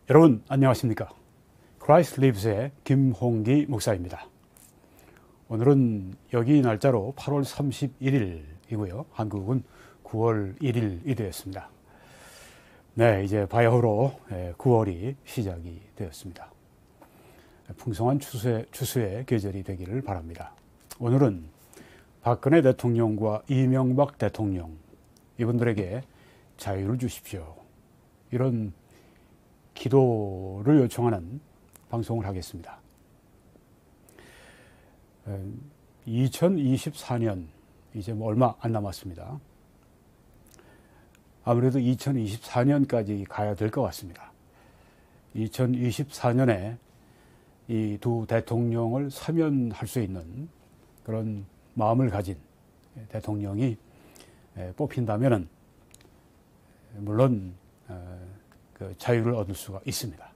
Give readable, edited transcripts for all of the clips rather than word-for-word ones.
여러분 안녕하십니까? Christ Lives의 김홍기 목사입니다. 오늘은 여기 날짜로 8월 31일이고요. 한국은 9월 1일이 되었습니다. 네, 이제 바야흐로 9월이 시작이 되었습니다. 풍성한 추수의 계절이 되기를 바랍니다. 오늘은 박근혜 대통령과 이명박 대통령, 이분들에게 자유를 주십시오, 이런 기도를 요청하는 방송을 하겠습니다. 2024년 이제 얼마 안 남았습니다. 아무래도 2024년까지 가야 될 것 같습니다. 2024년에 이 두 대통령을 사면할 수 있는 그런 마음을 가진 대통령이 뽑힌다면은 물론 그 자유를 얻을 수가 있습니다.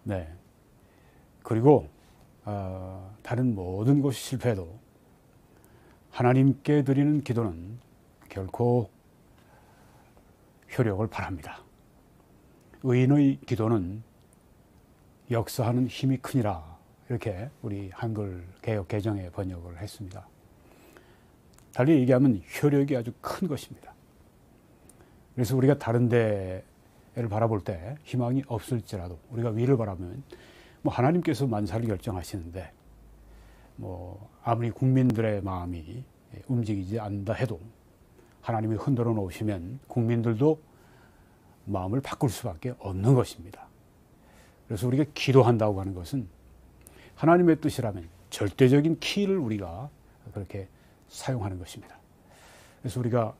네. 그리고 다른 모든 것이 실패해도 하나님께 드리는 기도는 결코 효력을 발합니다. 의인의 기도는 역사하는 힘이 크니라, 이렇게 우리 한글 개역 개정에 번역을 했습니다. 달리 얘기하면 효력이 아주 큰 것입니다. 그래서 우리가 다른 데를 바라볼 때 희망이 없을지라도 우리가 위를 바라보면 하나님께서 만사를 결정하시는데 아무리 국민들의 마음이 움직이지 않는다 해도 하나님이 흔들어 놓으시면 국민들도 마음을 바꿀 수밖에 없는 것입니다. 그래서 우리가 기도한다고 하는 것은 하나님의 뜻이라면 절대적인 키를 우리가 그렇게 사용하는 것입니다. 그래서 우리가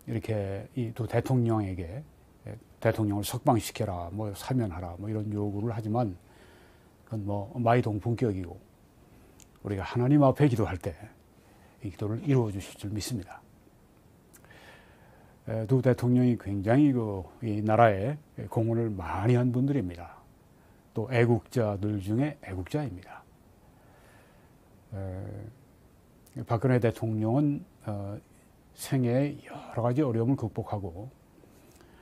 이렇게 이 두 대통령에게 대통령을 석방시켜라, 사면하라, 이런 요구를 하지만 그건 마이동풍격이고, 우리가 하나님 앞에 기도할 때 이 기도를 이루어 주실 줄 믿습니다. 두 대통령이 굉장히 이 나라에 공헌을 많이 한 분들입니다. 또 애국자들 중에 애국자입니다. 박근혜 대통령은 생애에 여러 가지 어려움을 극복하고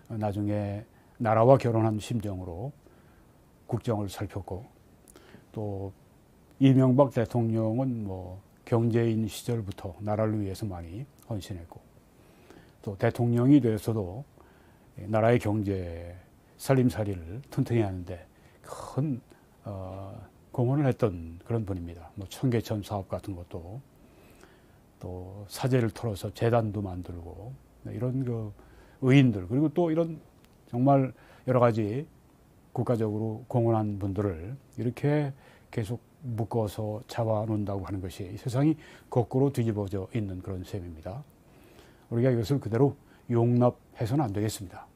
나중에 나라와 결혼한 심정으로 국정을 살폈고, 또 이명박 대통령은 경제인 시절부터 나라를 위해서 많이 헌신했고, 또 대통령이 돼서도 나라의 경제 살림살이를 튼튼히 하는데 큰 공헌을 했던 그런 분입니다. 청계천 사업 같은 것도, 또 사제를 털어서 재단도 만들고, 이런 의인들, 그리고 또 이런 정말 여러 가지 국가적으로 공헌한 분들을 이렇게 계속 묶어서 잡아놓는다고 하는 것이 세상이 거꾸로 뒤집어져 있는 그런 셈입니다. 우리가 이것을 그대로 용납해서는 안 되겠습니다.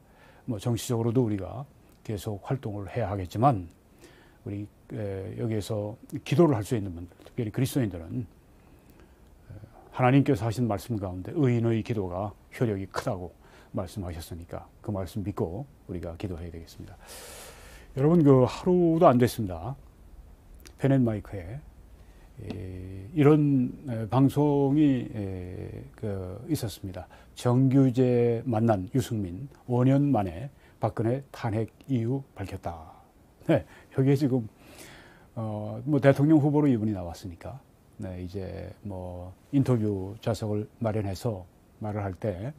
정치적으로도 우리가 계속 활동을 해야 하겠지만, 우리 여기에서 기도를 할 수 있는 분들, 특별히 그리스도인들은 하나님께서 하신 말씀 가운데 의인의 기도가 효력이 크다고 말씀하셨으니까 그 말씀 믿고 우리가 기도해야 되겠습니다. 여러분, 하루도 안 됐습니다. 펜앤마이크에 이런 방송이 있었습니다. 정규제 만난 유승민 5년 만에 박근혜 탄핵 이유 밝혔다. 네, 여기에 지금 대통령 후보로 이분이 나왔으니까, 네, 이제 인터뷰 좌석을 마련해서 말을 할 때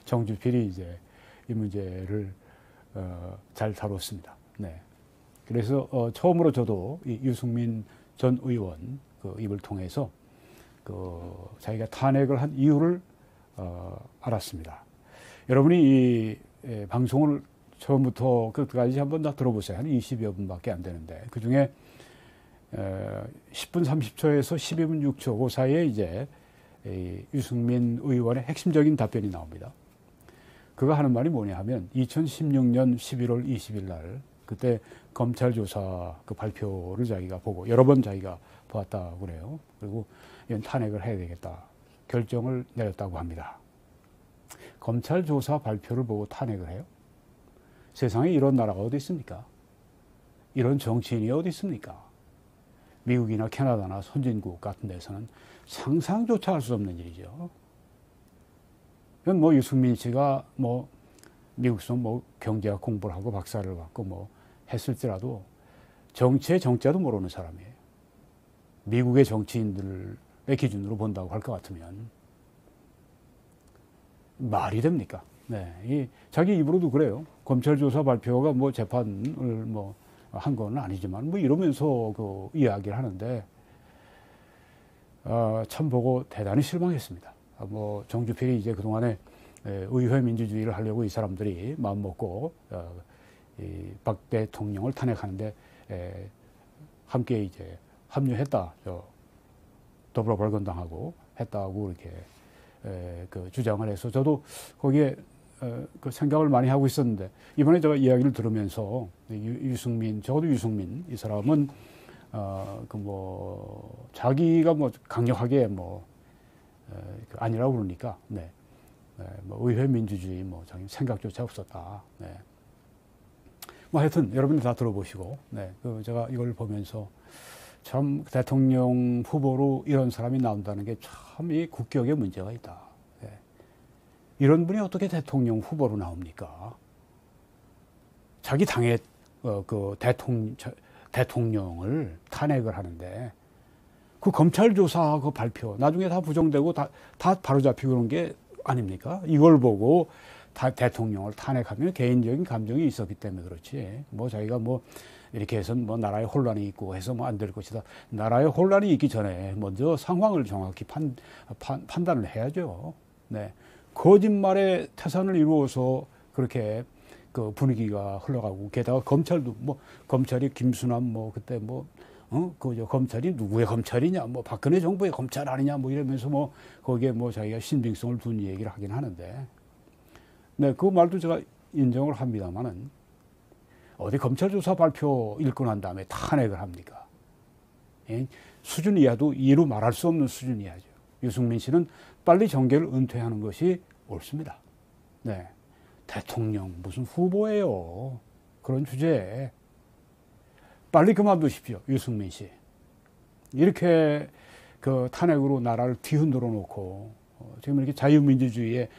정주필이 이제 이 문제를 잘 다뤘습니다. 네. 그래서 처음으로 저도 이 유승민 전 의원 입을 통해서 자기가 탄핵을 한 이유를 알았습니다. 여러분이 이 방송을 처음부터 끝까지 한번 다 들어보세요. 한 20여 분밖에 안 되는데, 그 중에 10분 30초에서 12분 6초 그 사이에 이제 유승민 의원의 핵심적인 답변이 나옵니다. 그가 하는 말이 뭐냐 하면 2016년 11월 20일 날 그때 검찰 조사 발표를 자기가 보고 여러 번 자기가 보았다고 그래요. 그리고 이건 탄핵을 해야 되겠다 결정을 내렸다고 합니다. 검찰 조사 발표를 보고 탄핵을 해요? 세상에 이런 나라가 어디 있습니까? 이런 정치인이 어디 있습니까? 미국이나 캐나다나 선진국 같은 데서는 상상조차 할 수 없는 일이죠. 이건 유승민 씨가 미국에서 뭐 경제학 공부를 하고 박사를 받고 뭐 했을지라도 정치의 정자도 모르는 사람이에요. 미국의 정치인들의 기준으로 본다고 할 것 같으면 말이 됩니까? 네, 자기 입으로도 그래요. 검찰 조사 발표가 뭐 재판을 뭐 한 건 아니지만 뭐 이러면서 그 이야기를 하는데 참 보고 대단히 실망했습니다. 뭐 정주필이 이제 그동안에 의회 민주주의를 하려고 이 사람들이 마음 먹고 이 박 대통령을 탄핵하는데 함께 이제 합류했다. 더불어벌건당하고 했다고 이렇게 그 주장을 해서 저도 거기에 그 생각을 많이 하고 있었는데 이번에 제가 이야기를 들으면서 유승민, 적어도 유승민 이 사람은 그 뭐 자기가 뭐 강력하게 뭐 아니라고 그러니까 네. 뭐 의회 민주주의 뭐 자기 생각조차 없었다. 네. 뭐 하여튼 여러분들 다 들어보시고 네. 그 제가 이걸 보면서 참 대통령 후보로 이런 사람이 나온다는 게 참 이 국격에 문제가 있다. 네. 이런 분이 어떻게 대통령 후보로 나옵니까? 자기 당의 그 대통령을 탄핵을 하는데 그 검찰 조사 그 발표 나중에 다 부정되고 다 바로잡히고 그런 게 아닙니까? 이걸 보고 대통령을 탄핵하면 개인적인 감정이 있었기 때문에 그렇지. 뭐 자기가 뭐 이렇게 해서 뭐 나라에 혼란이 있고 해서 뭐 안 될 것이다. 나라에 혼란이 있기 전에 먼저 상황을 정확히 판단을 해야죠. 네. 거짓말의 태산을 이루어서 그렇게 그 분위기가 흘러가고 게다가 검찰도 뭐 검찰이 김수남 뭐 그때 뭐 그 검찰이 누구의 검찰이냐 뭐 박근혜 정부의 검찰 아니냐 뭐 이러면서 뭐 거기에 뭐 자기가 신빙성을 둔 얘기를 하긴 하는데 네, 그 말도 제가 인정을 합니다만은 어디 검찰 조사 발표 읽고 난 다음에 탄핵을 합니까? 예? 수준 이하도 이루 말할 수 없는 수준 이하죠. 유승민 씨는 빨리 정계를 은퇴하는 것이 옳습니다. 네. 대통령 무슨 후보예요. 그런 주제에 빨리 그만두십시오. 유승민 씨. 이렇게 그 탄핵으로 나라를 뒤흔들어 놓고 지금 이렇게 자유민주주의에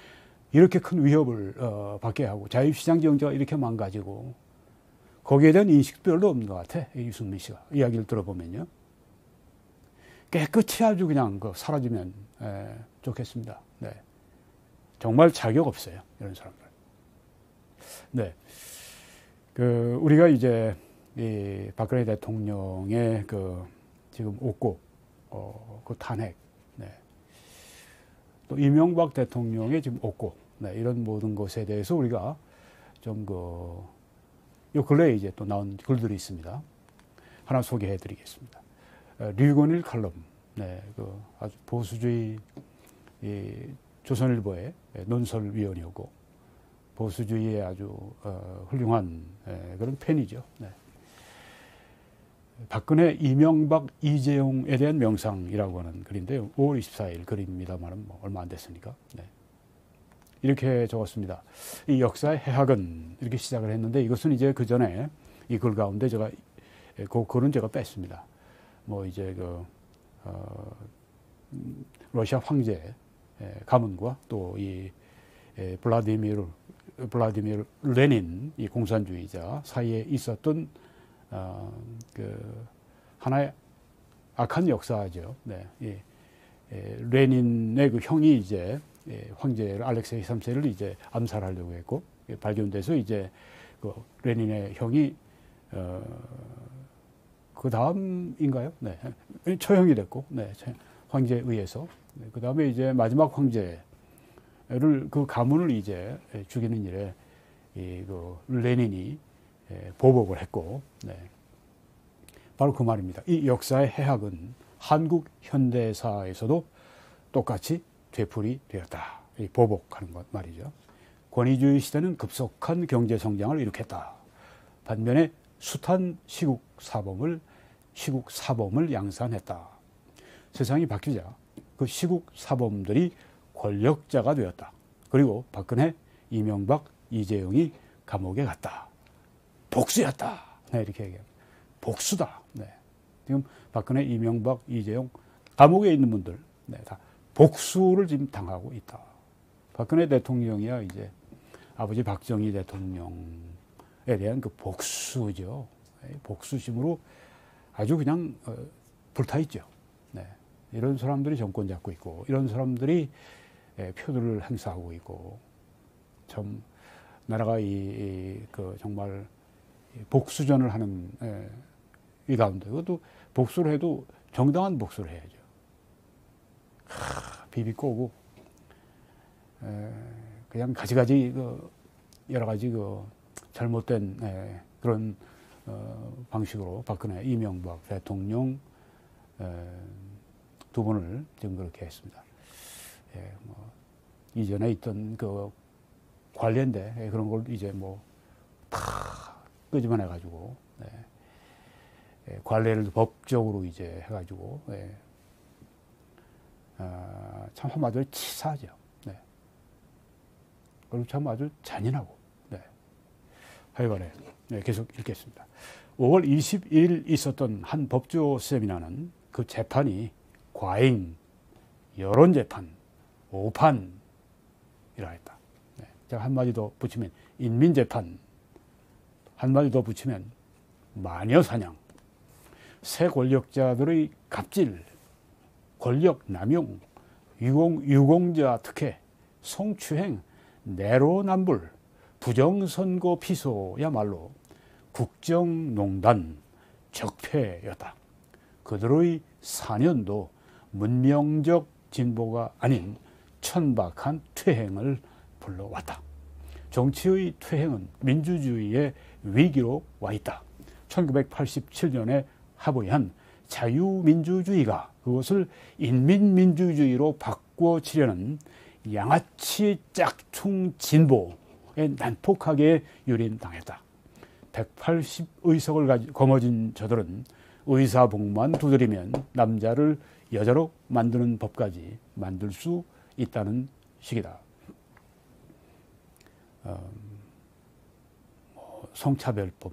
이렇게 큰 위협을 받게 하고 자유시장 경제가 이렇게 망가지고 거기에 대한 인식도 별로 없는 것 같아. 유승민 씨가 이야기를 들어보면요. 깨끗이 아주 그냥 사라지면 좋겠습니다. 네. 정말 자격 없어요. 이런 사람들. 네. 우리가 이제 이 박근혜 대통령의 지금 옥고, 그 탄핵, 네. 또 이명박 대통령의 지금 옥고, 네. 이런 모든 것에 대해서 우리가 좀 요 근래에 이제 또 나온 글들이 있습니다. 하나 소개해 드리겠습니다. 류건일 칼럼, 네. 아주 보수주의, 조선일보의 논설위원이었고, 보수주의의 아주 훌륭한 그런 팬이죠. 네. 박근혜, 이명박, 이재용에 대한 명상이라고 하는 글인데요. 5월 24일 글입니다만 뭐 얼마 안 됐으니까. 네. 이렇게 적었습니다. 이 역사의 해학은 이렇게 시작을 했는데 이것은 이제 그 전에 이 글 가운데 제가 그 글은 제가 뺐습니다. 뭐 이제 러시아 황제 가문과 또 이 블라디미르 레닌 이 공산주의자 사이에 있었던 하나의 악한 역사죠. 네. 레닌의 그 형이 이제 황제를 알렉세이 3세를 이제 암살하려고 했고 발견돼서 이제 그 레닌의 형이 그 다음인가요? 네. 처형이 됐고, 네. 황제에 의해서. 네. 그 다음에 이제 마지막 황제를 그 가문을 이제 죽이는 일에 레닌이 보복을 했고, 네. 바로 그 말입니다. 이 역사의 해학은 한국 현대사에서도 똑같이 되풀이 되었다. 이 보복하는 것 말이죠. 권위주의 시대는 급속한 경제 성장을 일으켰다. 반면에 숱한 시국 사범을 양산했다. 세상이 바뀌자 그 시국 사범들이 권력자가 되었다. 그리고 박근혜, 이명박, 이재용이 감옥에 갔다. 복수였다. 네, 이렇게 얘기합니다. 복수다. 네. 지금 박근혜, 이명박, 이재용 감옥에 있는 분들 네, 다 복수를 지금 당하고 있다. 박근혜 대통령이야 이제 아버지 박정희 대통령에 대한 그 복수죠. 복수심으로 아주 그냥 불타 있죠. 네. 이런 사람들이 정권 잡고 있고, 이런 사람들이 표들을 행사하고 있고, 참 나라가 그 정말 복수전을 하는 이 가운데, 그것도 복수를 해도 정당한 복수를 해야죠. 비비꼬고 그냥 가지가지 여러 가지 잘못된 그런 방식으로 박근혜, 이명박 대통령 두 분을 지금 그렇게 했습니다. 이전에 있던 그 관련된 그런 걸 이제 다 끄집어내가지고 관례를 법적으로 이제 해가지고 참 한마디로 치사하죠. 그리고 참 아주 잔인하고. 하여간에 계속 읽겠습니다. 5월 21일 있었던 한 법조 세미나는 그 재판이 과잉, 여론재판, 오판이라 했다. 제가 한마디 더 붙이면 인민재판, 한마디 더 붙이면 마녀사냥, 새 권력자들의 갑질, 권력 남용, 유공자 특혜, 성추행, 내로남불, 부정선거 피소야말로 국정농단 적폐였다. 그들의 4년도 문명적 진보가 아닌 천박한 퇴행을 불러왔다. 정치의 퇴행은 민주주의의 위기로 와 있다. 1987년에 합의한 자유민주주의가 그것을 인민민주주의로 바꿔치려는 양아치 짝퉁 진보에 난폭하게 유린당했다. 180의석을 거머쥔 저들은 의사복만 두드리면 남자를 여자로 만드는 법까지 만들 수 있다는 식이다. 성차별법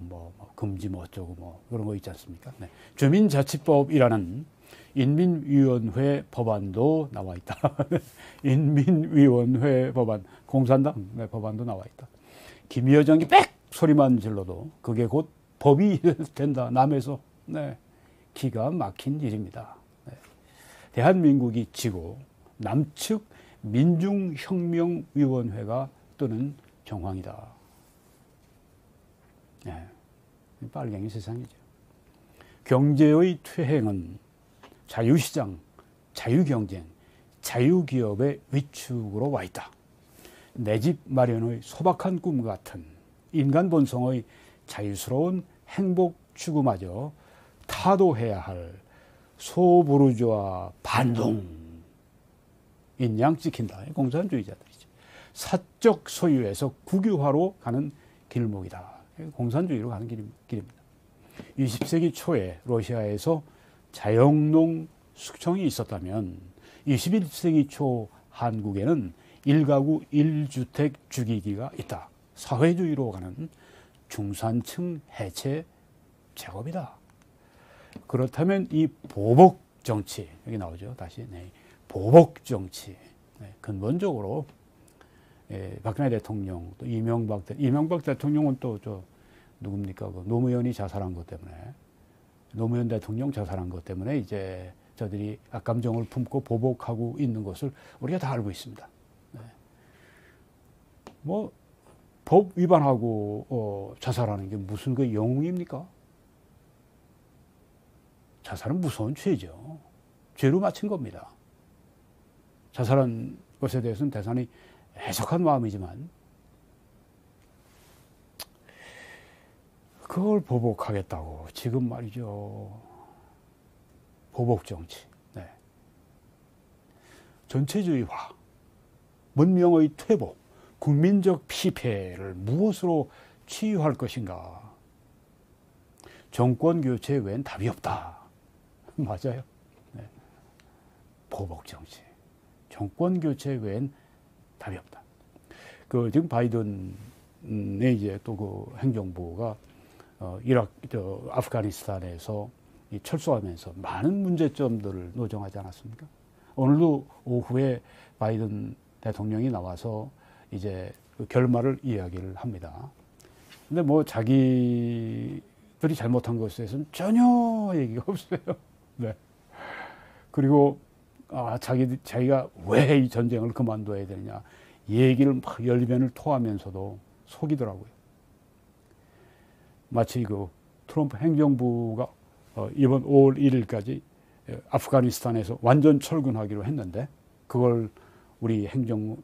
금지 어쩌고 그런 거 있지 않습니까? 주민자치법이라는 인민위원회 법안도 나와 있다. 인민위원회 법안, 공산당 법안도 나와 있다. 김여정이 빽 소리만 질러도 그게 곧 법이 된다. 남에서. 기가 막힌 일입니다. 대한민국이 지고 남측 민중혁명위원회가 뜨는 정황이다. 빨갱이 세상이죠. 경제의 퇴행은 자유시장, 자유경쟁, 자유기업의 위축으로 와 있다. 내 집 마련의 소박한 꿈 같은 인간 본성의 자유스러운 행복 추구마저 타도해야 할 소부르주아 반동 인양 찍힌다. 공산주의자들이죠. 사적 소유에서 국유화로 가는 길목이다. 공산주의로 가는 길입니다. 20세기 초에 러시아에서 자영농 숙청이 있었다면 21세기 초 한국에는 1가구 1주택 주기기가 있다. 사회주의로 가는 중산층 해체 작업이다. 그렇다면 이 보복 정치, 여기 나오죠. 다시. 보복 정치. 근본적으로 박근혜 대통령, 또 이명박 대통령은 또 누굽니까? 노무현이 자살한 것 때문에, 노무현 대통령 자살한 것 때문에 이제 저들이 악감정을 품고 보복하고 있는 것을 우리가 다 알고 있습니다. 법 위반하고 자살하는 게 무슨 그 영웅입니까? 자살은 무서운 죄죠. 죄로 맞힌 겁니다. 자살한 것에 대해서는 대단히 애석한 마음이지만 그걸 보복하겠다고 지금 말이죠. 보복 정치. 전체주의화, 문명의 퇴보, 국민적 피폐를 무엇으로 치유할 것인가? 정권 교체 외엔 답이 없다. 맞아요. 보복 정치. 정권 교체 외엔 답이 없다. 지금 바이든의 이제 또 그 행정부가 아프가니스탄에서 철수하면서 많은 문제점들을 노정하지 않았습니까? 오늘도 오후에 바이든 대통령이 나와서 이제 그 결말을 이야기를 합니다. 근데 뭐 자기들이 잘못한 것에 대해서는 전혀 얘기가 없어요. 네. 그리고 자기가 왜 이 전쟁을 그만둬야 되느냐 얘기를 막 열변을 토하면서도 속이더라고요. 마치 그 트럼프 행정부가 이번 5월 1일까지 아프가니스탄에서 완전 철군하기로 했는데 그걸 우리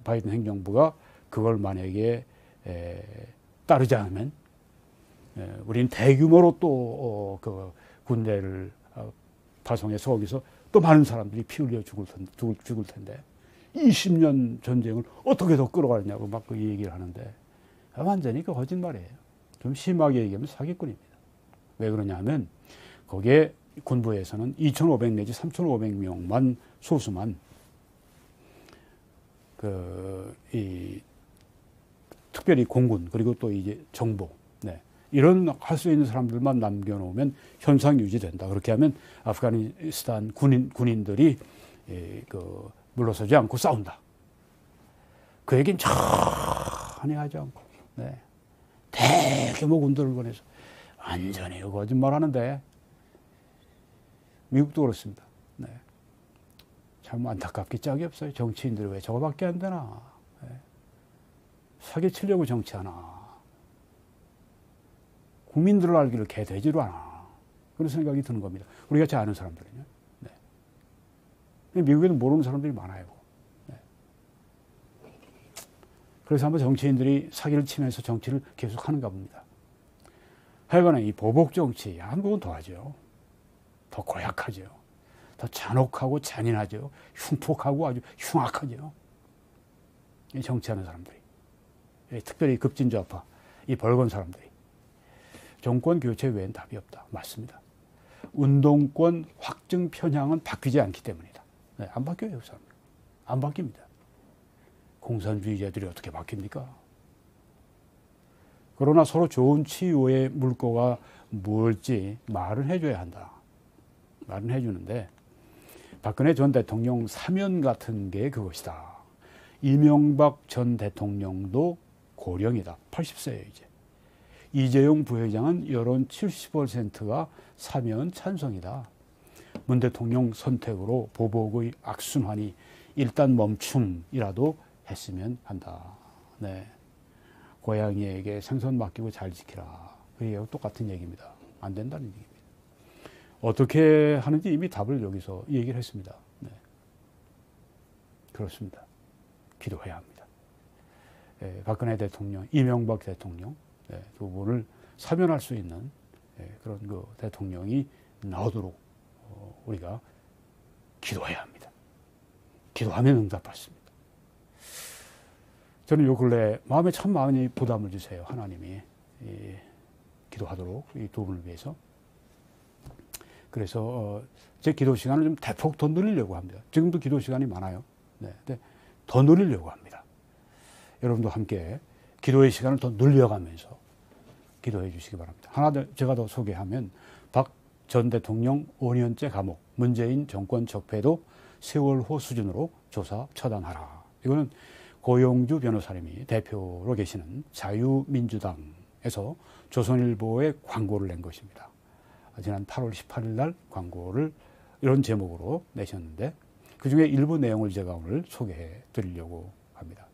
바이든 행정부가 그걸 만약에 따르지 않으면 우리는 대규모로 또 그 군대를 파송해서 거기서 또 많은 사람들이 피 흘려 죽을 텐데 20년 전쟁을 어떻게 더 끌어가느냐고 막 그 얘기를 하는데 완전히 그 거짓말이에요. 좀 심하게 얘기하면 사기꾼입니다. 왜 그러냐면 거기에 군부에서는 2,500 내지 3,500명만 소수만 특별히 공군 그리고 또 이제 정보 이런 할 수 있는 사람들만 남겨놓으면 현상 유지된다. 그렇게 하면 아프가니스탄 군인들이 물러서지 않고 싸운다. 그 얘기는 전혀 하지 않고 대규모 군대를 보내서 완전히 거짓말하는데 미국도 그렇습니다. 참 안타깝게 짝이 없어요. 정치인들이 왜 저거밖에 안 되나. 사기치려고 정치하나. 국민들을 알기를 개돼지로 하나. 그런 생각이 드는 겁니다. 우리 같이 아는 사람들은요. 미국에는 모르는 사람들이 많아요. 그래서 아마 정치인들이 사기를 치면서 정치를 계속 하는가 봅니다. 하여간에 이 보복 정치, 한국은 더하죠. 더 고약하죠. 더 잔혹하고 잔인하죠. 흉폭하고 아주 흉악하죠. 이 정치하는 사람들이. 특별히 급진좌파, 이 벌건 사람들이. 정권 교체 외엔 답이 없다. 맞습니다. 운동권 확증 편향은 바뀌지 않기 때문이다. 안 바뀌어요, 그 사람. 안 바뀝니다. 공산주의자들이 어떻게 바뀝니까? 그러나 서로 좋은 치유의 물꼬가 뭘지 말은 해줘야 한다. 말은 해주는데 박근혜 전 대통령 사면 같은 게 그것이다. 이명박 전 대통령도 고령이다. 80세예요 이제. 이재용 부회장은 여론 70%가 사면 찬성이다. 문 대통령 선택으로 보복의 악순환이 일단 멈춤이라도 했으면 한다. 고양이에게 생선 맡기고 잘 지키라. 그 얘기하고 똑같은 얘기입니다. 안 된다는 얘기입니다. 어떻게 하는지 이미 답을 여기서 얘기를 했습니다. 그렇습니다. 기도해야 합니다. 박근혜 대통령, 이명박 대통령 두 분을 사면할 수 있는 그런 그 대통령이 나오도록 우리가 기도해야 합니다. 기도하면 응답받습니다. 저는 요 근래 마음에 참 많이 부담을 주세요. 하나님이 기도하도록 이 두 분을 위해서. 그래서 제 기도 시간을 좀 대폭 더 늘리려고 합니다. 지금도 기도 시간이 많아요. 근데 더 늘리려고 합니다. 여러분도 함께 기도의 시간을 더 늘려가면서 기도해 주시기 바랍니다. 하나 더 제가 더 소개하면 박 전 대통령 5년째 감옥, 문재인 정권 적폐도 세월호 수준으로 조사 처단하라. 이거는 고용주 변호사님이 대표로 계시는 자유민주당에서 조선일보에 광고를 낸 것입니다. 지난 8월 18일 날 광고를 이런 제목으로 내셨는데 그중에 일부 내용을 제가 오늘 소개해 드리려고 합니다.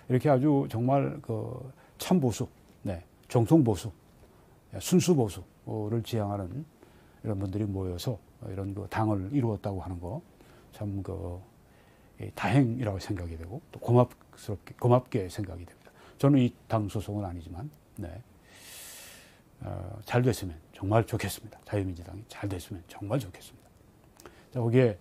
이렇게 아주 정말 그 참보수, 정통보수, 순수보수를 지향하는 이런 분들이 모여서 이런 그 당을 이루었다고 하는 거 참 그 다행이라고 생각이 되고 또 고맙게 생각이 됩니다. 저는 이 당 소속은 아니지만 잘 됐으면 정말 좋겠습니다. 자유민주당이 잘 됐으면 정말 좋겠습니다. 자, 거기에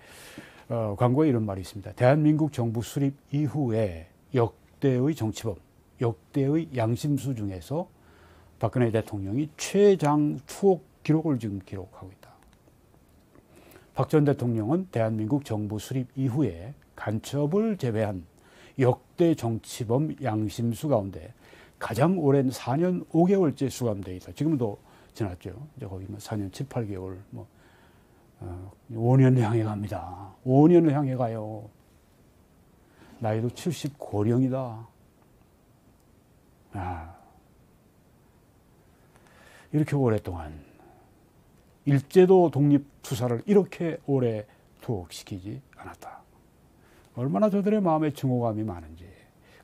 광고에 이런 말이 있습니다. 대한민국 정부 수립 이후에 역대의 정치범, 역대의 양심수 중에서 박근혜 대통령이 최장 추억 기록을 지금 기록하고 있다. 박 전 대통령은 대한민국 정부 수립 이후에 간첩을 제외한 역대 정치범 양심수 가운데 가장 오랜 4년 5개월째 수감되어 있다. 지금도 지났죠. 이제 거의 뭐 4년 7, 8개월, 5년을 향해 갑니다. 5년을 향해 가요. 나이도 70 고령이다. 이렇게 오랫동안 일제도 독립투사를 이렇게 오래 투옥시키지 않았다. 얼마나 저들의 마음에 증오감이 많은지.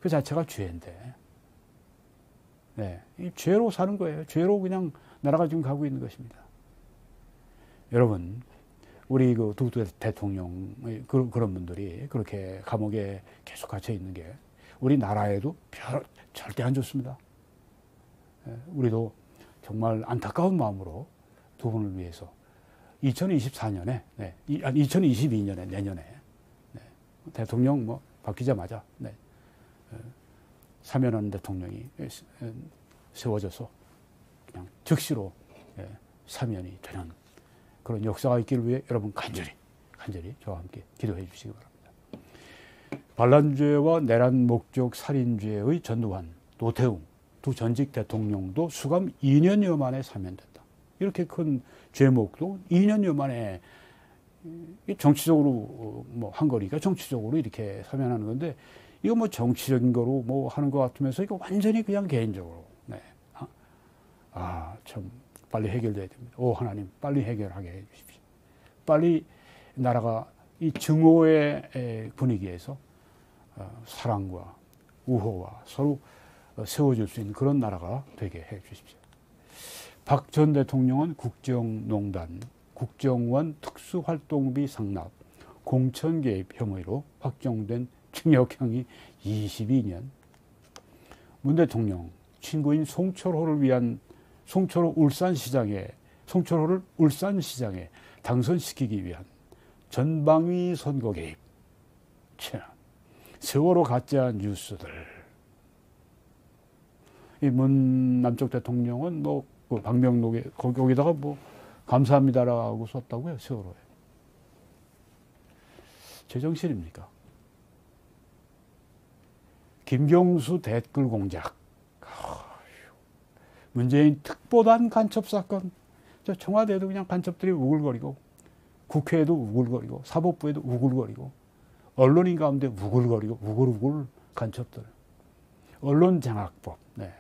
그 자체가 죄인데, 네, 이 죄로 사는 거예요. 죄로 그냥 나라가 지금 가고 있는 것입니다. 여러분, 우리 그 두두 대통령 그런 분들이 그렇게 감옥에 계속 갇혀 있는 게 우리 나라에도 절대 안 좋습니다. 우리도 정말 안타까운 마음으로 두 분을 위해서 2024년에, 2022년에 내년에 대통령 바뀌자마자 사면하는 대통령이 세워져서 그냥 즉시로 사면이 되는 그런 역사가 있기를 위해 여러분 간절히 저와 함께 기도해 주시기 바랍니다. 반란죄와 내란 목적 살인죄의 전두환, 노태웅 두 전직 대통령도 수감 2년여 만에 사면됐다. 이렇게 큰 죄목도 2년여 만에 정치적으로 한 거니까 정치적으로 이렇게 사면하는 건데, 이거 정치적인 거로 하는 것 같으면서 이거 완전히 그냥 개인적으로. 참 빨리 해결돼야 됩니다. 오 하나님, 빨리 해결하게 해 주십시오. 빨리 나라가 이 증오의 분위기에서 사랑과 우호와 서로 세워줄 수 있는 그런 나라가 되게 해 주십시오. 박 전 대통령은 국정농단, 국정원 특수활동비 상납, 공천 개입 혐의로 확정된 징역형이 22년. 문 대통령 친구인 송철호를 울산시장에 당선시키기 위한 전방위 선거 개입. 세월호 가짜 뉴스들. 이 문 남쪽 대통령은 그 방명록에 거기다가 감사합니다라고 썼다고요, 세월호에. 제정신입니까? 김경수 댓글 공작. 문재인 특보단 간첩 사건. 청와대에도 그냥 간첩들이 우글거리고, 국회에도 우글거리고, 사법부에도 우글거리고, 언론인 가운데 우글거리고, 우글우글 간첩들. 언론장악법.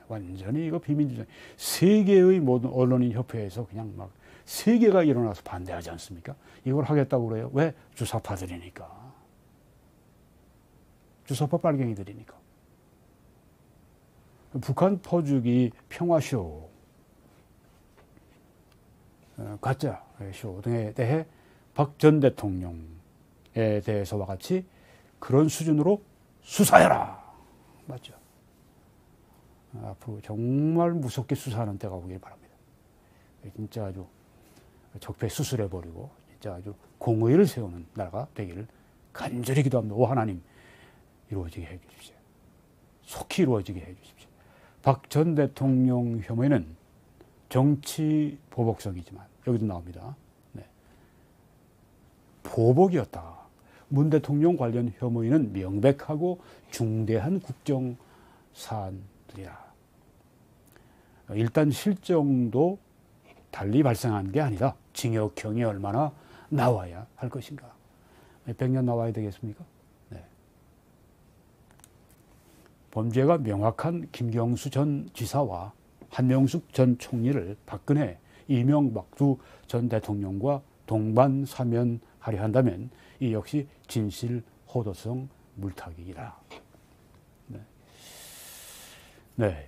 완전히 이거 비밀주의. 세계의 모든 언론인 협회에서 그냥 세계가 일어나서 반대하지 않습니까? 이걸 하겠다고 그래요. 왜? 주사파들이니까. 주사파 빨갱이들이니까. 북한 퍼주기 평화쇼, 가짜 쇼 등에 대해 박 전 대통령에 대해서와 같이 그런 수준으로 수사해라. 맞죠? 앞으로 정말 무섭게 수사하는 때가 오길 바랍니다. 진짜 아주 적폐 수술해버리고 진짜 아주 공의를 세우는 나라가 되기를 간절히 기도합니다. 오 하나님, 이루어지게 해주십시오. 속히 이루어지게 해주십시오. 박 전 대통령 혐의는 정치 보복성이지만 여기도 나옵니다. 보복이었다. 문 대통령 관련 혐의는 명백하고 중대한 국정사안들이다. 일단 실정도 달리 발생한 게 아니다. 징역형이 얼마나 나와야 할 것인가. 몇백 년 나와야 되겠습니까? 범죄가 명확한 김경수 전 지사와 한명숙 전 총리를 박근혜, 이명박 두 전 대통령과 동반 사면하려 한다면 이 역시 진실 호도성 물타기이다.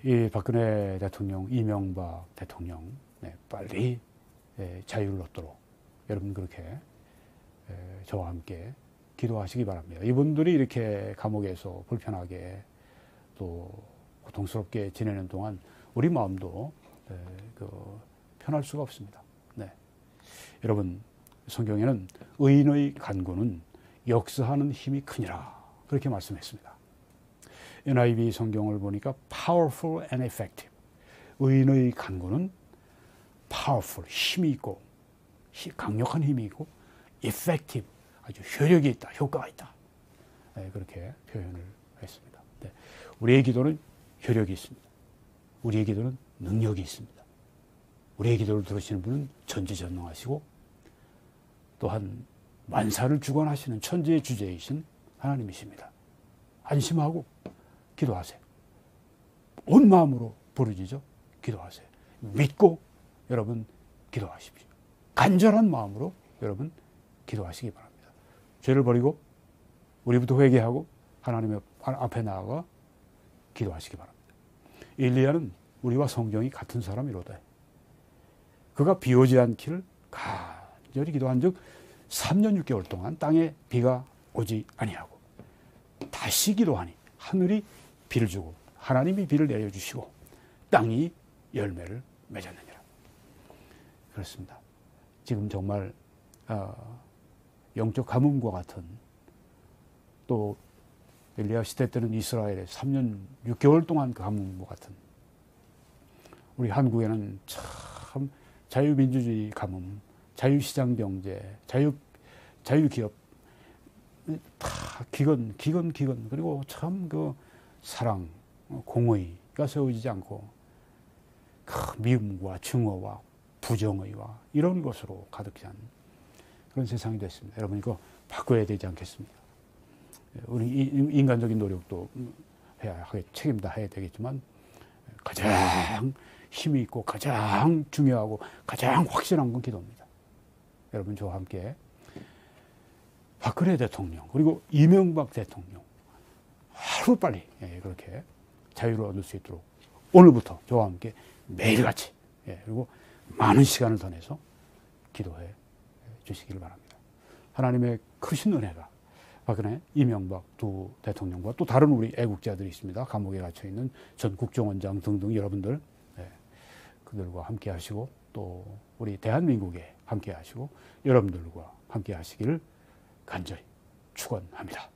이 박근혜 대통령, 이명박 대통령 빨리 자유를 얻도록 여러분 그렇게 저와 함께 기도하시기 바랍니다. 이분들이 이렇게 감옥에서 불편하게 또 고통스럽게 지내는 동안 우리 마음도 편할 수가 없습니다. 여러분, 성경에는 의인의 간구는 역사하는 힘이 크니라 그렇게 말씀했습니다. NIV 성경을 보니까 powerful and effective. 의인의 간구는 powerful, 힘이 있고 강력한 힘이 있고 effective, 아주 효력이 있다, 효과가 있다. 그렇게 표현을 했습니다. 우리의 기도는 효력이 있습니다. 우리의 기도는 능력이 있습니다. 우리의 기도를 들으시는 분은 전지전능하시고 또한 만사를 주관하시는 천지의 주제이신 하나님이십니다. 안심하고 기도하세요. 온 마음으로 부르짖어 기도하세요. 믿고 여러분 기도하십시오. 간절한 마음으로 여러분 기도하시기 바랍니다. 죄를 버리고 우리부터 회개하고 하나님 앞에 나아가 기도하시기 바랍니다. 엘리야는 우리와 성정이 같은 사람이로다. 그가 비 오지 않기를 간절히 기도한 즉 3년 6개월 동안 땅에 비가 오지 아니하고 다시 기도하니 하늘이 비를 주고 하나님이 비를 내려주시고 땅이 열매를 맺었느니라. 그렇습니다. 지금 정말 영적 가뭄과 같은, 또 엘리야 시대 때는 이스라엘에 3년 6개월 동안 그 가뭄과 같은, 우리 한국에는 참 자유민주주의 가뭄, 자유시장 경제, 자유기업 다 기건 그리고 참 그 사랑, 공의가 세워지지 않고 미움과 증오와 부정의와 이런 것으로 가득 찬 그런 세상이 됐습니다. 여러분 이거 바꿔야 되지 않겠습니까? 우리 인간적인 노력도 해야 책임 다 해야 되겠지만 가장 힘이 있고 가장 중요하고 가장 확실한 건 기도입니다. 여러분 저와 함께 박근혜 대통령 그리고 이명박 대통령 하루빨리 그렇게 자유를 얻을 수 있도록 오늘부터 저와 함께 매일같이 그리고 많은 시간을 더 내서 기도해 주시기를 바랍니다. 하나님의 크신 은혜가 박근혜, 이명박 두 대통령과 또 다른 우리 애국자들이 있습니다. 감옥에 갇혀있는 전 국정원장 등등 여러분들, 그들과 함께 하시고 또 우리 대한민국에 함께 하시고 여러분들과 함께 하시기를 간절히 축원합니다.